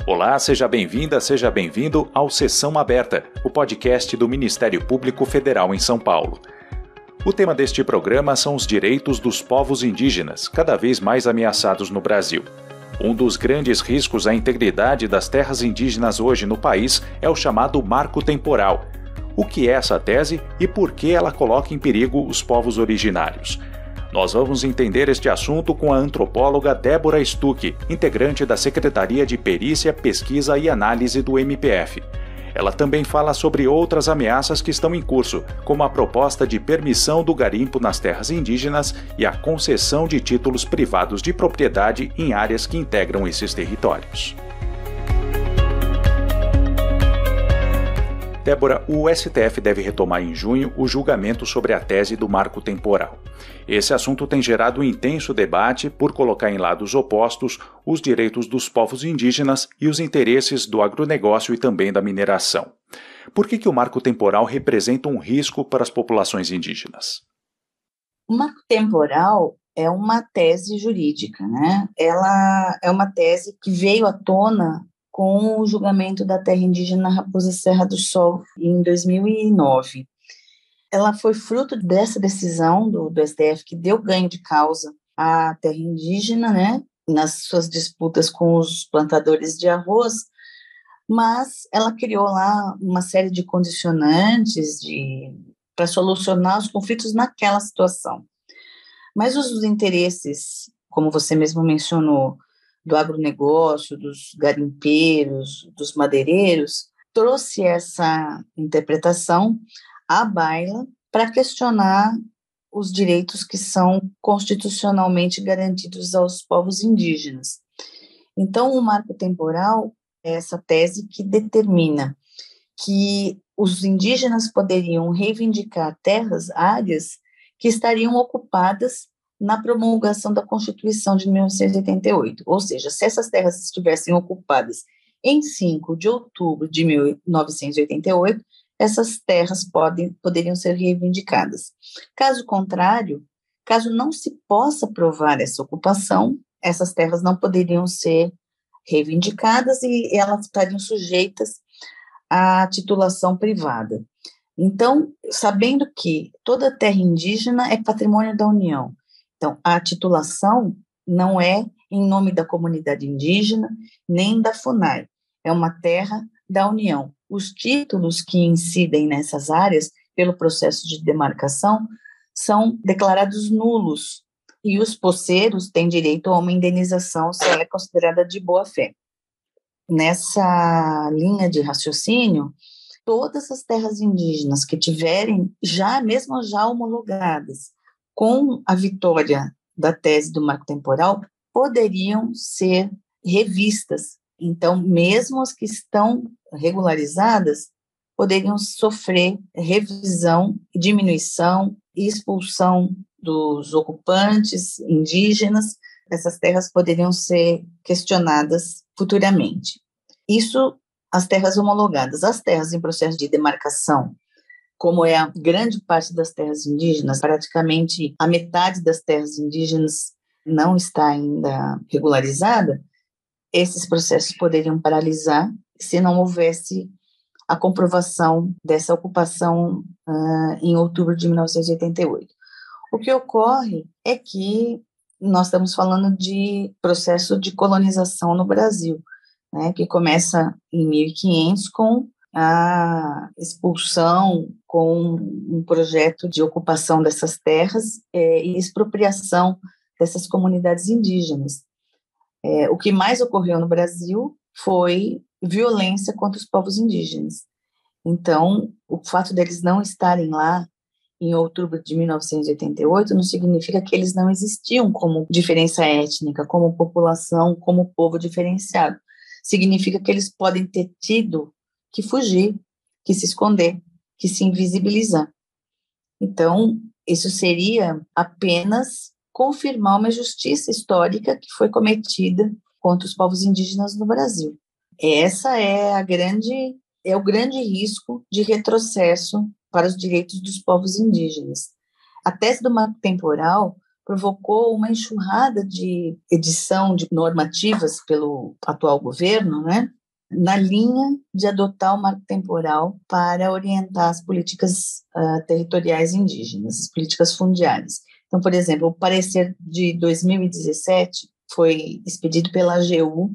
Olá, seja bem-vinda, seja bem-vindo ao Sessão Aberta, o podcast do Ministério Público Federal em São Paulo. O tema deste programa são os direitos dos povos indígenas, cada vez mais ameaçados no Brasil. Um dos grandes riscos à integridade das terras indígenas hoje no país é o chamado marco temporal. O que é essa tese e por que ela coloca em perigo os povos originários? Nós vamos entender este assunto com a antropóloga Débora Stuck, integrante da Secretaria de Perícia, Pesquisa e Análise do MPF. Ela também fala sobre outras ameaças que estão em curso, como a proposta de permissão do garimpo nas terras indígenas e a concessão de títulos privados de propriedade em áreas que integram esses territórios. Débora, o STF deve retomar em junho o julgamento sobre a tese do marco temporal. Esse assunto tem gerado um intenso debate por colocar em lados opostos os direitos dos povos indígenas e os interesses do agronegócio e também da mineração. Por que o marco temporal representa um risco para as populações indígenas? O marco temporal é uma tese jurídica, né? Ela é uma tese que veio à tona com o julgamento da terra indígena Raposa Serra do Sol, em 2009. Ela foi fruto dessa decisão do STF, que deu ganho de causa à terra indígena, né, nas suas disputas com os plantadores de arroz, mas ela criou lá uma série de condicionantes para solucionar os conflitos naquela situação. Mas os interesses, como você mesmo mencionou, do agronegócio, dos garimpeiros, dos madeireiros, trouxe essa interpretação à baila para questionar os direitos que são constitucionalmente garantidos aos povos indígenas. Então, o marco temporal é essa tese que determina que os indígenas poderiam reivindicar terras, áreas que estariam ocupadas na promulgação da Constituição de 1988, ou seja, se essas terras estivessem ocupadas em 5 de outubro de 1988, essas terras poderiam ser reivindicadas. Caso contrário, caso não se possa provar essa ocupação, essas terras não poderiam ser reivindicadas e elas estariam sujeitas à titulação privada. Então, sabendo que toda terra indígena é patrimônio da União, então, a titulação não é em nome da comunidade indígena, nem da FUNAI, é uma terra da União. Os títulos que incidem nessas áreas, pelo processo de demarcação, são declarados nulos, e os posseiros têm direito a uma indenização se ela é considerada de boa-fé. Nessa linha de raciocínio, todas as terras indígenas que tiverem mesmo já homologadas, com a vitória da tese do marco temporal, poderiam ser revistas. Então, mesmo as que estão regularizadas, poderiam sofrer revisão, diminuição e expulsão dos ocupantes indígenas. Essas terras poderiam ser questionadas futuramente. Isso, as terras homologadas. As terras em processo de demarcação, como é a grande parte das terras indígenas, praticamente a metade das terras indígenas não está ainda regularizada, esses processos poderiam paralisar se não houvesse a comprovação dessa ocupação em outubro de 1988. O que ocorre é que nós estamos falando de processo de colonização no Brasil, né, que começa em 1500 com a expulsão, com um projeto de ocupação dessas terras e expropriação dessas comunidades indígenas. O que mais ocorreu no Brasil foi violência contra os povos indígenas. Então, o fato deles não estarem lá em outubro de 1988 não significa que eles não existiam como diferença étnica, como população, como povo diferenciado. Significa que eles podem ter tido que fugir, que se esconder, que se invisibilizar. Então, isso seria apenas confirmar uma injustiça histórica que foi cometida contra os povos indígenas no Brasil. Essa é o grande risco de retrocesso para os direitos dos povos indígenas. A tese do marco temporal provocou uma enxurrada de edição de normativas pelo atual governo, né, na linha de adotar o marco temporal para orientar as políticas territoriais indígenas, as políticas fundiárias. Então, por exemplo, o parecer de 2017 foi expedido pela AGU,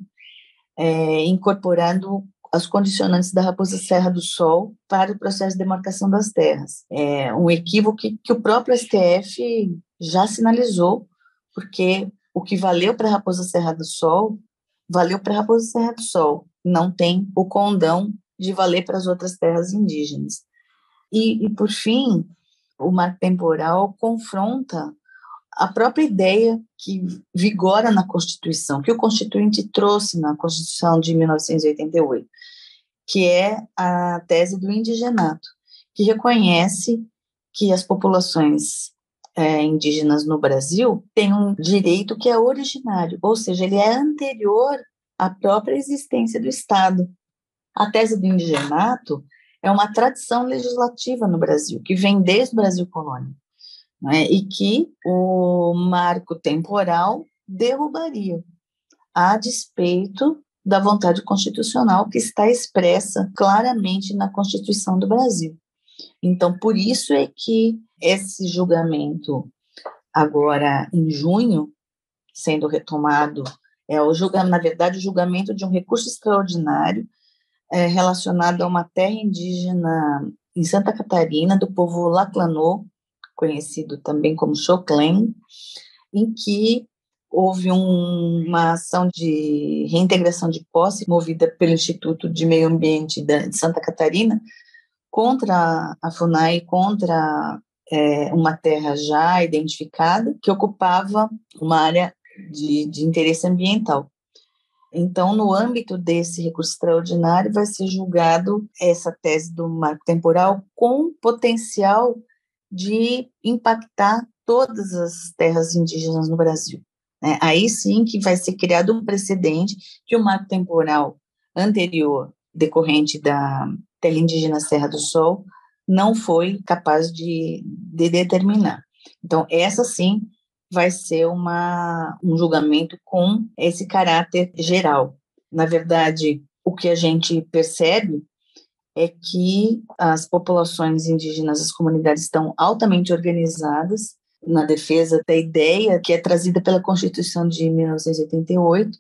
incorporando as condicionantes da Raposa Serra do Sol para o processo de demarcação das terras. É um equívoco que o próprio STF já sinalizou, porque o que valeu para a Raposa Serra do Sol, valeu para a Raposa Serra do Sol, não tem o condão de valer para as outras terras indígenas. E por fim, o marco temporal confronta a própria ideia que vigora na Constituição, que o Constituinte trouxe na Constituição de 1988, que é a tese do indigenato, que reconhece que as populações indígenas no Brasil têm um direito que é originário, ou seja, ele é anterior à própria existência do Estado. A tese do indigenato é uma tradição legislativa no Brasil, que vem desde o Brasil colônia, né, e que o marco temporal derrubaria, a despeito da vontade constitucional que está expressa claramente na Constituição do Brasil. Então, por isso é que esse julgamento, agora em junho, sendo retomado, na verdade, o julgamento de um recurso extraordinário relacionado a uma terra indígena em Santa Catarina, do povo Laclanô, conhecido também como Xoclen, em que houve uma ação de reintegração de posse movida pelo Instituto de Meio Ambiente de Santa Catarina contra a FUNAI, contra uma terra já identificada que ocupava uma área de interesse ambiental. Então, no âmbito desse recurso extraordinário, vai ser julgado essa tese do marco temporal com potencial de impactar todas as terras indígenas no Brasil. Aí sim que vai ser criado um precedente que o marco temporal anterior, decorrente da terra indígena Serra do Sol, não foi capaz de determinar. Então, essa sim vai ser um julgamento com esse caráter geral. Na verdade, o que a gente percebe é que as populações indígenas, as comunidades estão altamente organizadas na defesa da ideia que é trazida pela Constituição de 1988,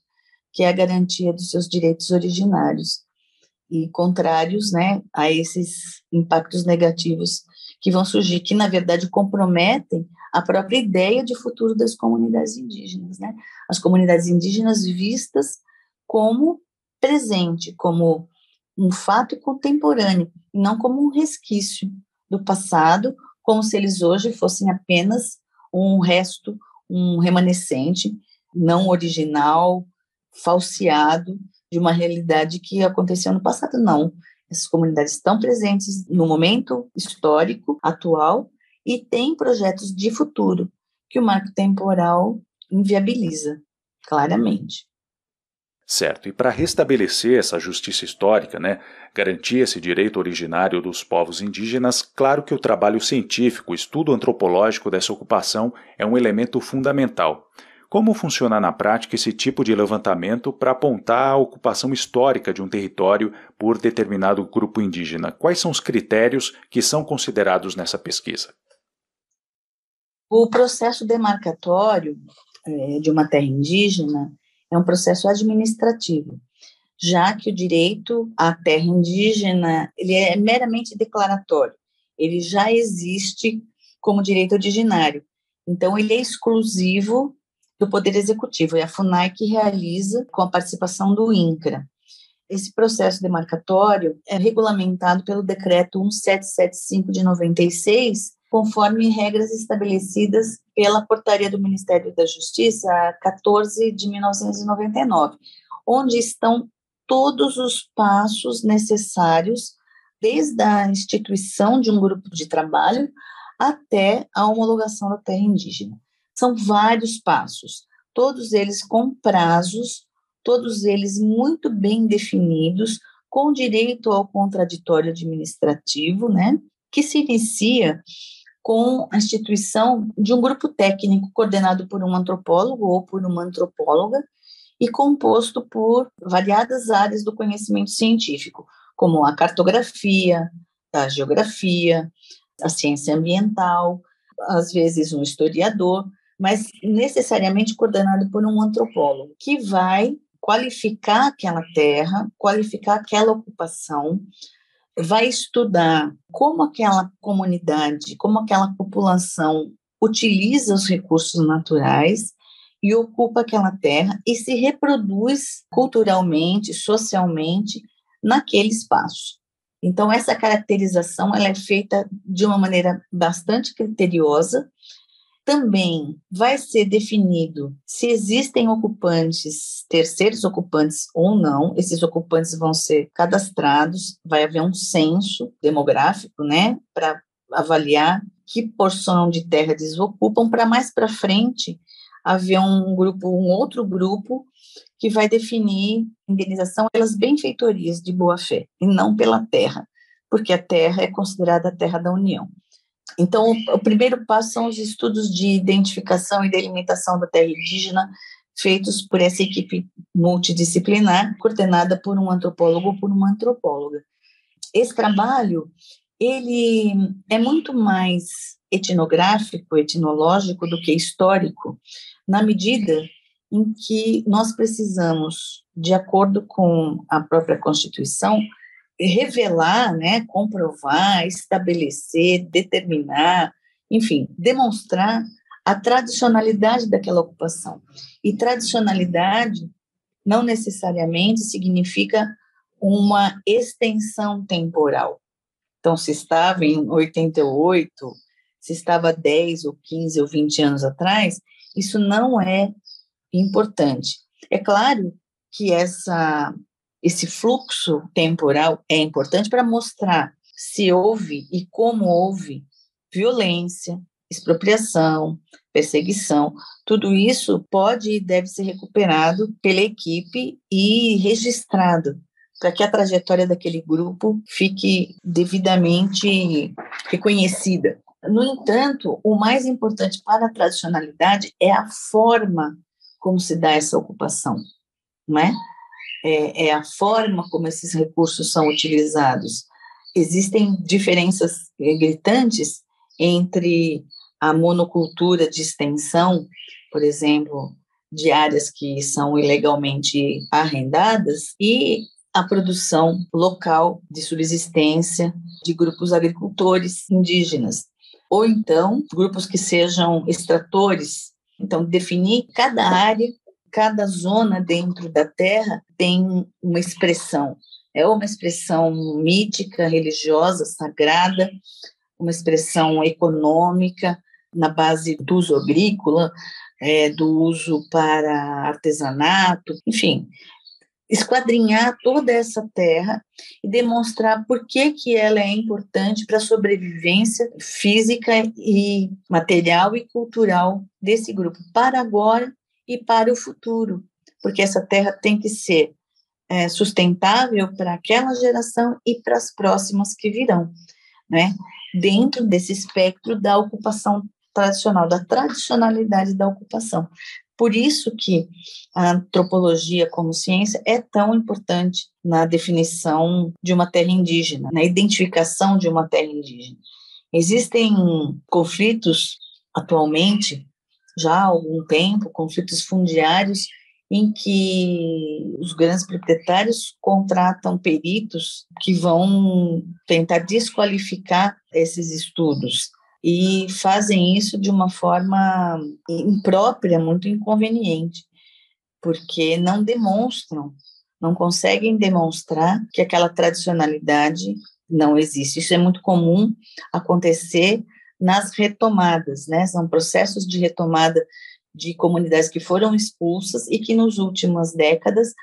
que é a garantia dos seus direitos originários, e contrários, né, a esses impactos negativos que vão surgir, que, na verdade, comprometem a própria ideia de futuro das comunidades indígenas, né? As comunidades indígenas vistas como presente, como um fato contemporâneo, e não como um resquício do passado, como se eles hoje fossem apenas um resto, um remanescente não original, falseado, de uma realidade que aconteceu no passado. Não, essas comunidades estão presentes no momento histórico atual e têm projetos de futuro que o marco temporal inviabiliza, claramente. Certo, e para restabelecer essa justiça histórica, garantir esse direito originário dos povos indígenas, claro que o trabalho científico, o estudo antropológico dessa ocupação é um elemento fundamental. Como funciona na prática esse tipo de levantamento para apontar a ocupação histórica de um território por determinado grupo indígena? Quais são os critérios que são considerados nessa pesquisa? O processo demarcatório de uma terra indígena é um processo administrativo, já que o direito à terra indígena ele é meramente declaratório, ele já existe como direito originário, então ele é exclusivo do Poder Executivo, é a FUNAI que realiza com a participação do INCRA. Esse processo demarcatório é regulamentado pelo Decreto 1775 de 96, conforme regras estabelecidas pela Portaria do Ministério da Justiça 14 de 1999, onde estão todos os passos necessários, desde a instituição de um grupo de trabalho até a homologação da terra indígena. São vários passos, todos eles com prazos, todos eles muito bem definidos, com direito ao contraditório administrativo, né, que se inicia com a instituição de um grupo técnico coordenado por um antropólogo ou por uma antropóloga e composto por variadas áreas do conhecimento científico, como a cartografia, a geografia, a ciência ambiental, às vezes um historiador, mas necessariamente coordenado por um antropólogo, que vai qualificar aquela terra, qualificar aquela ocupação, vai estudar como aquela comunidade, como aquela população utiliza os recursos naturais e ocupa aquela terra e se reproduz culturalmente, socialmente, naquele espaço. Então, essa caracterização ela é feita de uma maneira bastante criteriosa. Também vai ser definido se existem ocupantes, terceiros ocupantes ou não. Esses ocupantes vão ser cadastrados, vai haver um censo demográfico, né, para avaliar que porção de terra eles ocupam, para mais para frente haver um outro grupo que vai definir indenização pelas benfeitorias de boa-fé, e não pela terra, porque a terra é considerada a terra da União. Então, o primeiro passo são os estudos de identificação e delimitação da terra indígena, feitos por essa equipe multidisciplinar, coordenada por um antropólogo ou por uma antropóloga. Esse trabalho, ele é muito mais etnográfico, etnológico do que histórico, na medida em que nós precisamos, de acordo com a própria Constituição, revelar, né, comprovar, estabelecer, determinar, enfim, demonstrar a tradicionalidade daquela ocupação. E tradicionalidade não necessariamente significa uma extensão temporal. Então, se estava em 88, se estava 10 ou 15 ou 20 anos atrás, isso não é importante. É claro que esse fluxo temporal é importante para mostrar se houve e como houve violência, expropriação, perseguição. Tudo isso pode e deve ser recuperado pela equipe e registrado, para que a trajetória daquele grupo fique devidamente reconhecida. No entanto, o mais importante para a tradicionalidade é a forma como se dá essa ocupação, não é? É a forma como esses recursos são utilizados. Existem diferenças gritantes entre a monocultura de extensão, por exemplo, de áreas que são ilegalmente arrendadas, e a produção local de subsistência de grupos agricultores indígenas, ou então grupos que sejam extratores. Então, definir cada área, cada zona dentro da terra tem uma expressão. É uma expressão mítica, religiosa, sagrada, uma expressão econômica, na base do uso agrícola, do uso para artesanato, enfim, esquadrinhar toda essa terra e demonstrar por que ela é importante para a sobrevivência física e material e cultural desse grupo, para agora e para o futuro, porque essa terra tem que ser sustentável para aquela geração e para as próximas que virão, né? Dentro desse espectro da ocupação tradicional, da tradicionalidade da ocupação. Por isso que a antropologia como ciência é tão importante na definição de uma terra indígena, na identificação de uma terra indígena. Existem conflitos atualmente, já há algum tempo, conflitos fundiários em que os grandes proprietários contratam peritos que vão tentar desqualificar esses estudos e fazem isso de uma forma imprópria, muito inconveniente, porque não demonstram, não conseguem demonstrar que aquela tradicionalidade não existe. Isso é muito comum acontecer nas retomadas, né? São processos de retomada de comunidades que foram expulsas e que nas últimas décadas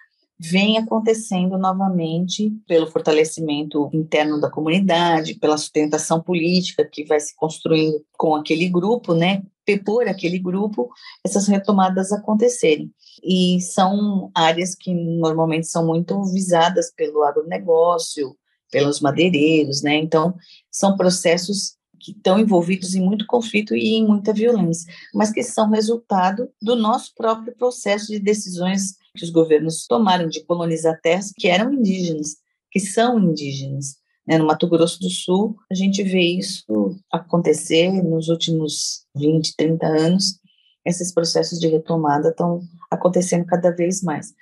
vem acontecendo novamente pelo fortalecimento interno da comunidade, pela sustentação política que vai se construindo com aquele grupo, né? Por aquele grupo, essas retomadas acontecerem. E são áreas que normalmente são muito visadas pelo agronegócio, pelos madeireiros, né? Então, são processos que estão envolvidos em muito conflito e em muita violência, mas que são resultado do nosso próprio processo de decisões que os governos tomaram de colonizar terras que eram indígenas, que são indígenas. No Mato Grosso do Sul, a gente vê isso acontecer nos últimos 20, 30 anos. Esses processos de retomada estão acontecendo cada vez mais.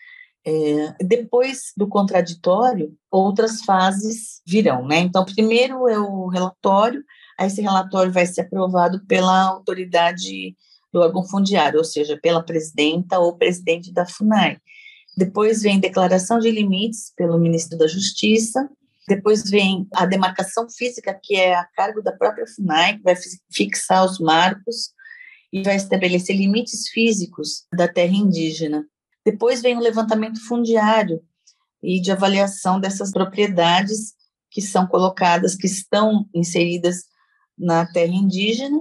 Depois do contraditório, outras fases virão, né? Então, primeiro é o relatório, aí esse relatório vai ser aprovado pela autoridade do órgão fundiário, ou seja, pela presidenta ou presidente da FUNAI. Depois vem declaração de limites pelo ministro da Justiça, depois vem a demarcação física, que é a cargo da própria FUNAI, que vai fixar os marcos e vai estabelecer limites físicos da terra indígena. Depois vem o levantamento fundiário e de avaliação dessas propriedades que são colocadas, que estão inseridas na terra indígena,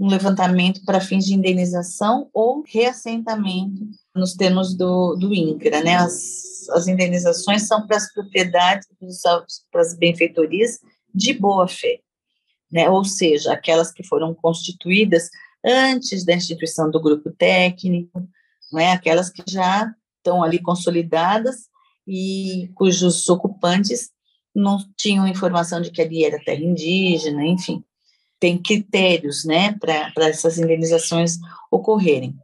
um levantamento para fins de indenização ou reassentamento, nos termos do INCRA, né? As indenizações são para as propriedades, para as benfeitorias de boa-fé, né? Ou seja, aquelas que foram constituídas antes da instituição do grupo técnico, né? Aquelas que já estão ali consolidadas e cujos ocupantes não tinham informação de que ali era terra indígena, enfim. Tem critérios, né, para essas indenizações ocorrerem.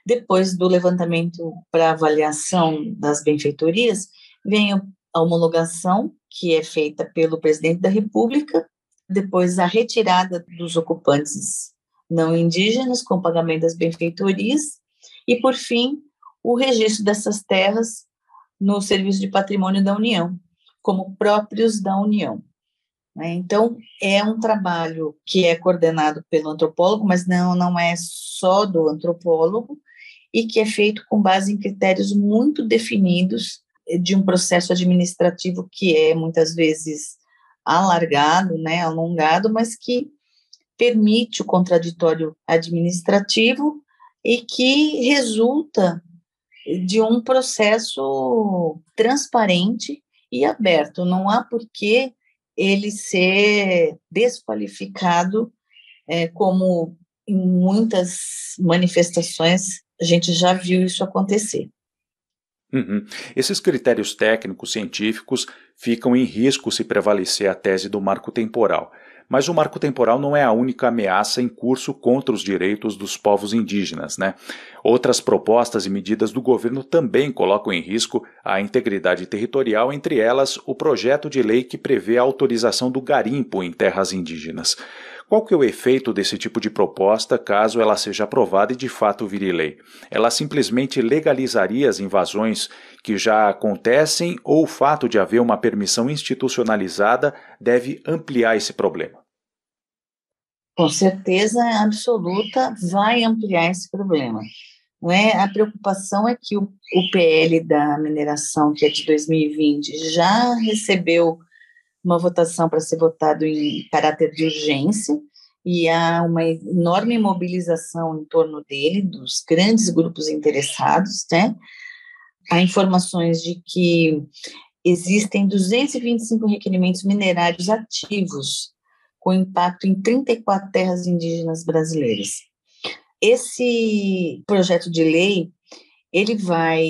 Depois do levantamento para avaliação das benfeitorias, vem a homologação, que é feita pelo presidente da República, depois a retirada dos ocupantes não indígenas com pagamento das benfeitorias, e, por fim, o registro dessas terras no Serviço de Patrimônio da União, como próprios da União. Então, é um trabalho que é coordenado pelo antropólogo, mas não é só do antropólogo, e que é feito com base em critérios muito definidos de um processo administrativo que é, muitas vezes, alargado, né, alongado, mas que permite o contraditório administrativo e que resulta de um processo transparente e aberto. Não há por que ele ser desqualificado, como em muitas manifestações a gente já viu isso acontecer. Uhum. Esses critérios técnicos científicos ficam em risco se prevalecer a tese do marco temporal. Mas o marco temporal não é a única ameaça em curso contra os direitos dos povos indígenas, né? Outras propostas e medidas do governo também colocam em risco a integridade territorial, entre elas o projeto de lei que prevê a autorização do garimpo em terras indígenas. Qual que é o efeito desse tipo de proposta caso ela seja aprovada e de fato vire lei? Ela simplesmente legalizaria as invasões que já acontecem ou o fato de haver uma permissão institucionalizada deve ampliar esse problema? Com certeza absoluta vai ampliar esse problema. Não é? A preocupação é que o PL da mineração, que é de 2020, já recebeu uma votação para ser votado em caráter de urgência, e há uma enorme mobilização em torno dele, dos grandes grupos interessados, né? Há informações de que existem 225 requerimentos minerários ativos, com impacto em 34 terras indígenas brasileiras. Esse projeto de lei, ele vai,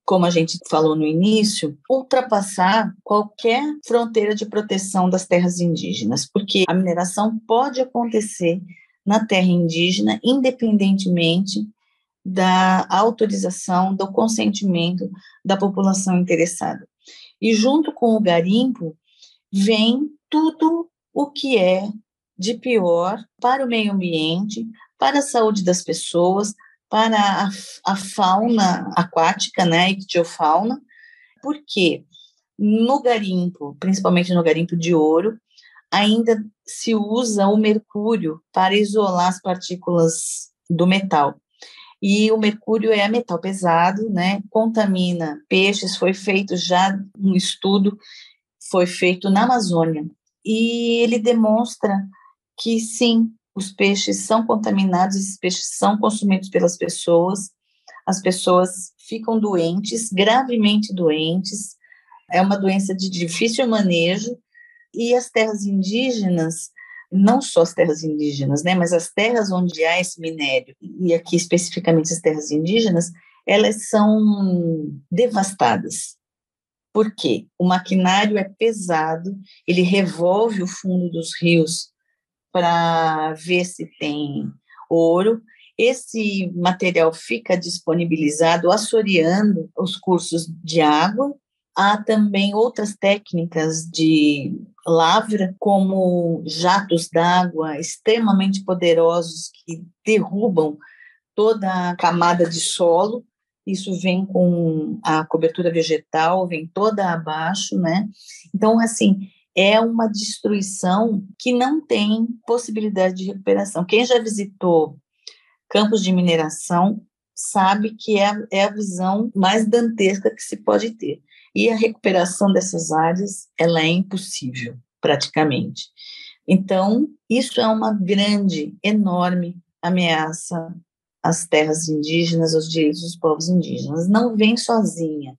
como a gente falou no início, ultrapassar qualquer fronteira de proteção das terras indígenas, porque a mineração pode acontecer na terra indígena, independentemente da autorização, do consentimento da população interessada. E junto com o garimpo, vem tudo o que é de pior para o meio ambiente, para a saúde das pessoas, para a fauna aquática, né, ictiofauna, porque no garimpo, principalmente no garimpo de ouro, ainda se usa o mercúrio para isolar as partículas do metal. E o mercúrio é metal pesado, né, contamina peixes. Foi feito já um estudo, foi feito na Amazônia, e ele demonstra que sim, os peixes são contaminados, esses peixes são consumidos pelas pessoas, as pessoas ficam doentes, gravemente doentes, é uma doença de difícil manejo, e as terras indígenas não só as terras indígenas, né, mas as terras onde há esse minério, e aqui especificamente as terras indígenas, elas são devastadas. Por quê? O maquinário é pesado, ele revolve o fundo dos rios para ver se tem ouro. Esse material fica disponibilizado assoreando os cursos de água. Há também outras técnicas de lavra, como jatos d'água extremamente poderosos que derrubam toda a camada de solo. Isso vem com a cobertura vegetal, vem toda abaixo, né? Então, assim, é uma destruição que não tem possibilidade de recuperação. Quem já visitou campos de mineração sabe que é a visão mais dantesca que se pode ter. E a recuperação dessas áreas, ela é impossível, praticamente. Então, isso é uma grande, enorme ameaça às terras indígenas, aos direitos dos povos indígenas. Não vem sozinha,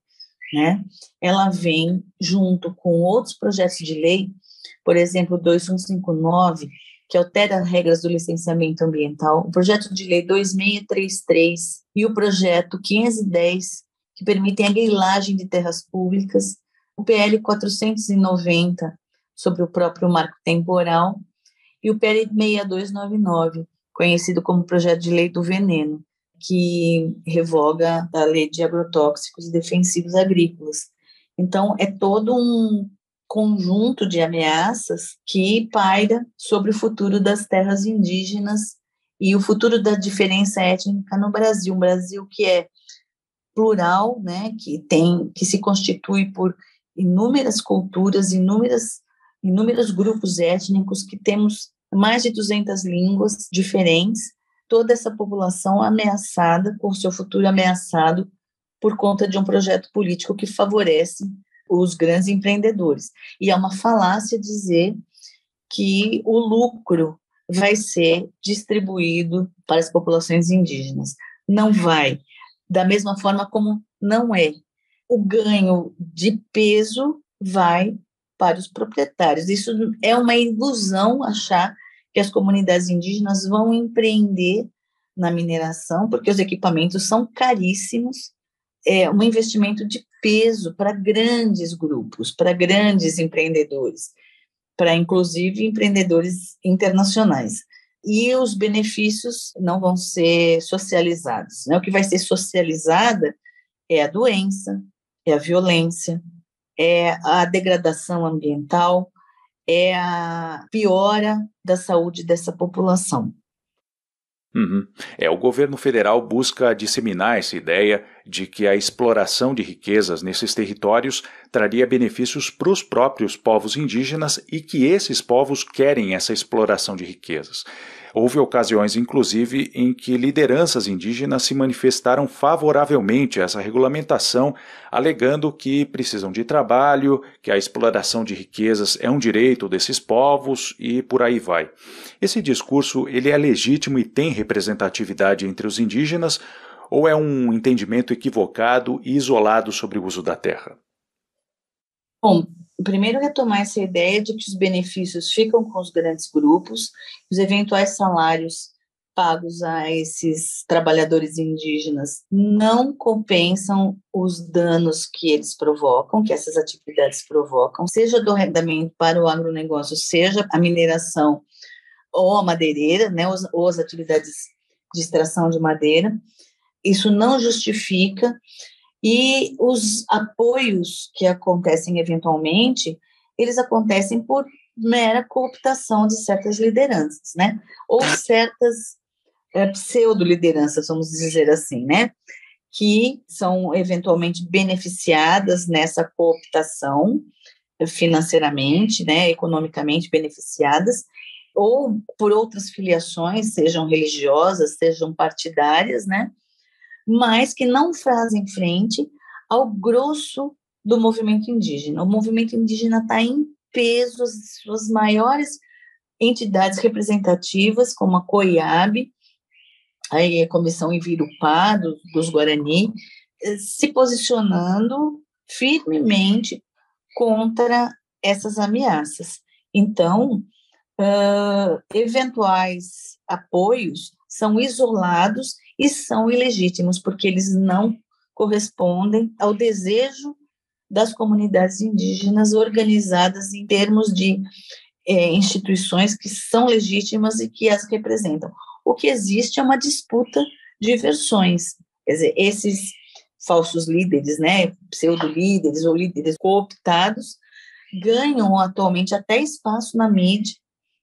né? Ela vem junto com outros projetos de lei, por exemplo, 2159, que altera regras do licenciamento ambiental, o projeto de lei 2633 e o projeto 510, que permitem a grilagem de terras públicas, o PL 490, sobre o próprio marco temporal, e o PL 6299, conhecido como projeto de lei do veneno, que revoga a lei de agrotóxicos e defensivos agrícolas. Então, é todo um conjunto de ameaças que paira sobre o futuro das terras indígenas e o futuro da diferença étnica no Brasil. Um Brasil que é plural, né, que se constitui por inúmeras culturas, inúmeros grupos étnicos, que temos mais de 200 línguas diferentes, toda essa população ameaçada, com seu futuro ameaçado por conta de um projeto político que favorece os grandes empreendedores. E é uma falácia dizer que o lucro vai ser distribuído para as populações indígenas. Não vai. Da mesma forma como não é. O ganho de peso vai para os proprietários. Isso é uma ilusão achar que as comunidades indígenas vão empreender na mineração, porque os equipamentos são caríssimos, é um investimento de peso para grandes grupos, para grandes empreendedores, para inclusive empreendedores internacionais. E os benefícios não vão ser socializados, né? O que vai ser socializada é a doença, é a violência, é a degradação ambiental, é a piora da saúde dessa população. Uhum. O governo federal busca disseminar essa ideia de que a exploração de riquezas nesses territórios traria benefícios para os próprios povos indígenas e que esses povos querem essa exploração de riquezas. Houve ocasiões, inclusive, em que lideranças indígenas se manifestaram favoravelmente a essa regulamentação, alegando que precisam de trabalho, que a exploração de riquezas é um direito desses povos e por aí vai. Esse discurso ele é legítimo e tem representatividade entre os indígenas, ou é um entendimento equivocado e isolado sobre o uso da terra? Bom, primeiro retomar essa ideia de que os benefícios ficam com os grandes grupos, os eventuais salários pagos a esses trabalhadores indígenas não compensam os danos que eles provocam, que essas atividades provocam, seja do arrendamento para o agronegócio, seja a mineração ou a madeireira, né, ou as atividades de extração de madeira. Isso não justifica. E os apoios que acontecem eventualmente, eles acontecem por mera cooptação de certas lideranças, né? Ou certas pseudo-lideranças, vamos dizer assim, né? Que são eventualmente beneficiadas nessa cooptação financeiramente, né? Economicamente beneficiadas, ou por outras filiações, sejam religiosas, sejam partidárias, né? Mas que não fazem frente ao grosso do movimento indígena. O movimento indígena está em peso, as suas maiores entidades representativas, como a COIAB, a Comissão Ivirupá, dos Guarani, se posicionando firmemente contra essas ameaças. Então, eventuais apoios são isolados e são ilegítimos, porque eles não correspondem ao desejo das comunidades indígenas organizadas em termos de instituições que são legítimas e que as representam. O que existe é uma disputa de versões. Quer dizer, esses falsos líderes, né, pseudo-líderes ou líderes cooptados, ganham atualmente até espaço na mídia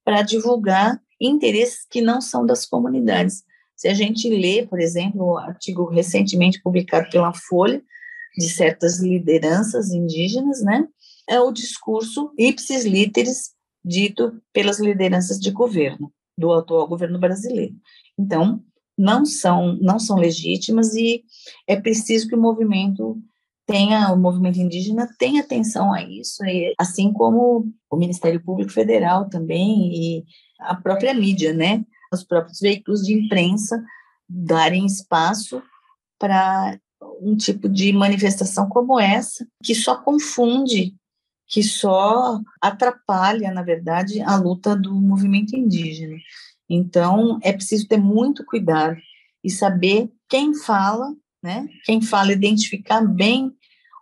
para divulgar interesses que não são das comunidades. Se a gente lê, por exemplo, o artigo recentemente publicado pela Folha, de certas lideranças indígenas, né, é o discurso ipsis literis dito pelas lideranças de governo, do atual governo brasileiro. Então, não são legítimas e é preciso que o movimento indígena tenha atenção a isso, assim como o Ministério Público Federal também e a própria mídia, né? Os próprios veículos de imprensa darem espaço para um tipo de manifestação como essa, que só confunde, que só atrapalha, na verdade, a luta do movimento indígena. Então, é preciso ter muito cuidado e saber quem fala, né? Quem fala, identificar bem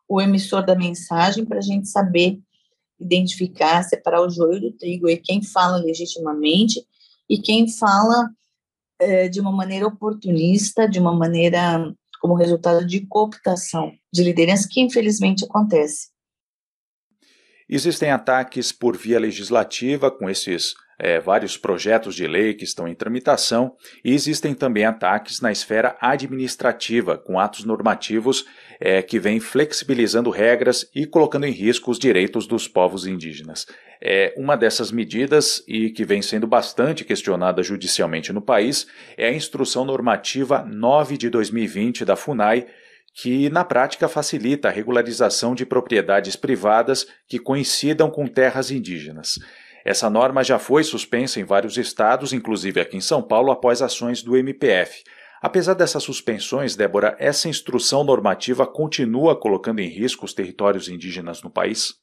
o emissor da mensagem para a gente saber identificar, separar o joio do trigo, e quem fala legitimamente e quem fala de uma maneira oportunista, de uma maneira como resultado de cooptação de liderança, que infelizmente acontece. Existem ataques por via legislativa com esses vários projetos de lei que estão em tramitação, e existem também ataques na esfera administrativa, com atos normativos que vêm flexibilizando regras e colocando em risco os direitos dos povos indígenas. Uma dessas medidas, e que vem sendo bastante questionada judicialmente no país, é a Instrução Normativa 9 de 2020 da FUNAI, que na prática facilita a regularização de propriedades privadas que coincidam com terras indígenas. Essa norma já foi suspensa em vários estados, inclusive aqui em São Paulo, após ações do MPF. Apesar dessas suspensões, Débora, essa instrução normativa continua colocando em risco os territórios indígenas no país?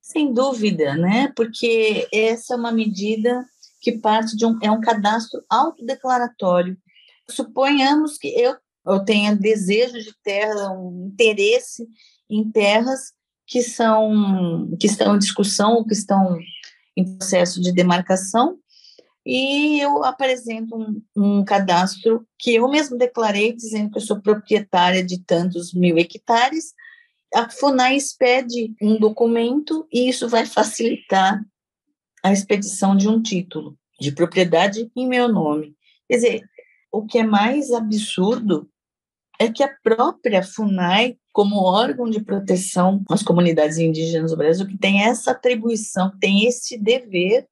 Sem dúvida, né? Porque essa é uma medida que parte de um cadastro autodeclaratório. Suponhamos que eu tenha desejo de terra, um interesse em terras que estão em discussão ou que estão em processo de demarcação, e eu apresento um cadastro que eu mesmo declarei, dizendo que eu sou proprietária de tantos 1.000 hectares. A FUNAI expede um documento e isso vai facilitar a expedição de um título de propriedade em meu nome. Quer dizer, o que é mais absurdo é que a própria FUNAI, como órgão de proteção às comunidades indígenas do Brasil, que tem essa atribuição, que tem esse dever,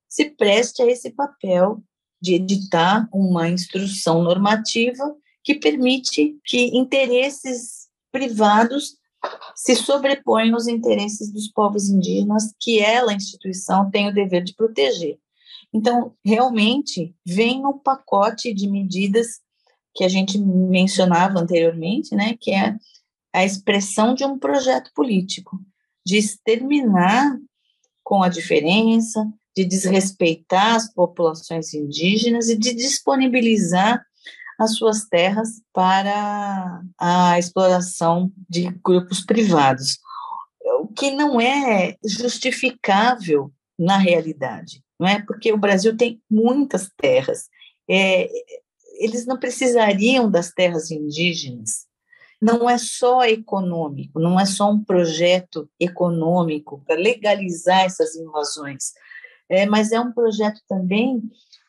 se preste a esse papel de editar uma instrução normativa que permite que interesses privados se sobreponham aos interesses dos povos indígenas, que ela, a instituição, tem o dever de proteger. Então, realmente, vem um pacote de medidas que a gente mencionava anteriormente, né, que é a expressão de um projeto político, de exterminar com a diferença, de desrespeitar as populações indígenas e de disponibilizar as suas terras para a exploração de grupos privados, o que não é justificável na realidade, não é? Porque o Brasil tem muitas terras, eles não precisariam das terras indígenas. Não é só econômico, não é só um projeto econômico para legalizar essas invasões, mas é um projeto também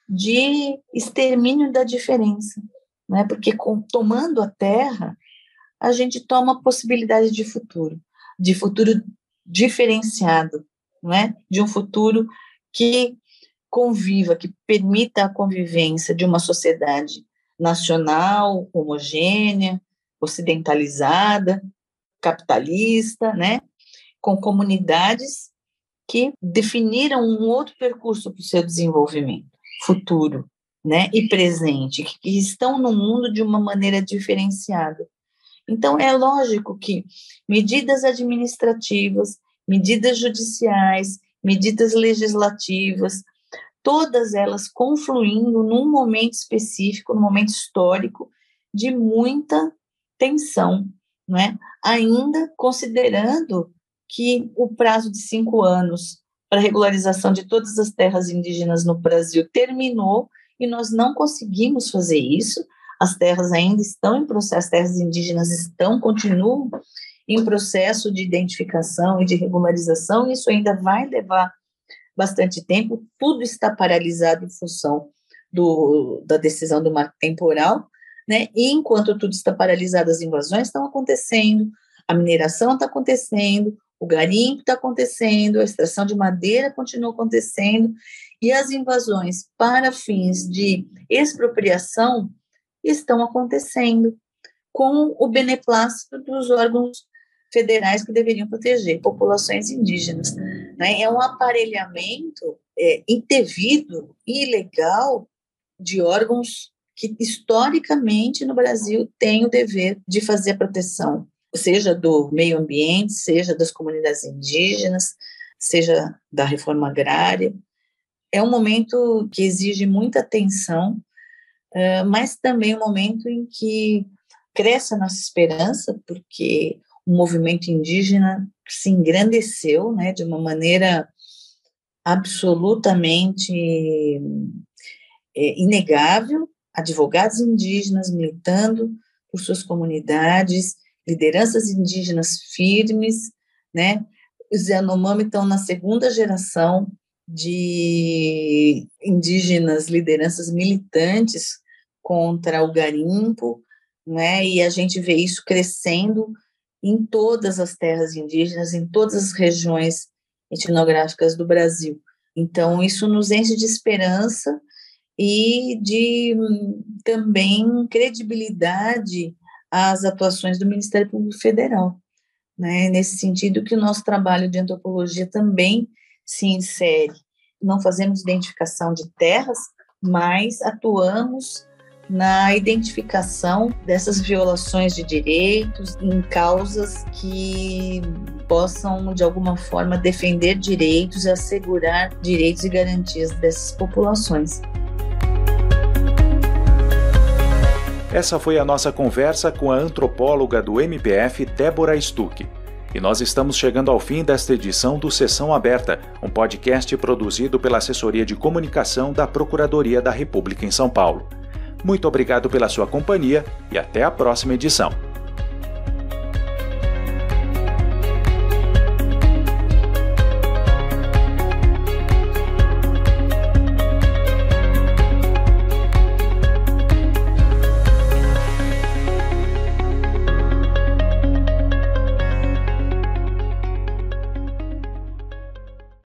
de extermínio da diferença, né? Porque tomando a terra, a gente toma a possibilidade de futuro diferenciado, não é? De um futuro que conviva, que permita a convivência de uma sociedade nacional, homogênea, ocidentalizada, capitalista, né? Com comunidades que definiram um outro percurso para o seu desenvolvimento futuro, né? E presente, que estão no mundo de uma maneira diferenciada. Então, é lógico que medidas administrativas, medidas judiciais medidas legislativas, todas elas confluindo num momento específico, num momento histórico de muita tensão, não é? Ainda considerando que o prazo de 5 anos para regularização de todas as terras indígenas no Brasil terminou e nós não conseguimos fazer isso. As terras ainda estão em processo, as terras indígenas continuam em processo de identificação e de regularização, e isso ainda vai levar bastante tempo. Tudo está paralisado em função da decisão do marco temporal, né? E enquanto tudo está paralisado, as invasões estão acontecendo, a mineração está acontecendo, o garimpo está acontecendo, a extração de madeira continua acontecendo, e as invasões para fins de expropriação estão acontecendo com o beneplácito dos órgãos federais que deveriam proteger populações indígenas, né? É um aparelhamento indevido e ilegal de órgãos que, historicamente, no Brasil, têm o dever de fazer a proteção, seja do meio ambiente, seja das comunidades indígenas, seja da reforma agrária. É um momento que exige muita atenção, mas também um momento em que cresce a nossa esperança, porque o movimento indígena se engrandeceu, né, de uma maneira absolutamente inegável, advogados indígenas militando por suas comunidades, lideranças indígenas firmes, né? Os Yanomami estão na 2ª geração de indígenas, lideranças militantes contra o garimpo, né? E a gente vê isso crescendo em todas as terras indígenas, em todas as regiões etnográficas do Brasil. Então, isso nos enche de esperança e de também credibilidade às atuações do Ministério Público Federal, né? Nesse sentido que o nosso trabalho de antropologia também se insere. Não fazemos identificação de terras, mas atuamos na identificação dessas violações de direitos em causas que possam, de alguma forma, defender direitos e assegurar direitos e garantias dessas populações. Essa foi a nossa conversa com a antropóloga do MPF, Débora Stuck. E nós estamos chegando ao fim desta edição do Sessão Aberta, um podcast produzido pela Assessoria de Comunicação da Procuradoria da República em São Paulo. Muito obrigado pela sua companhia e até a próxima edição.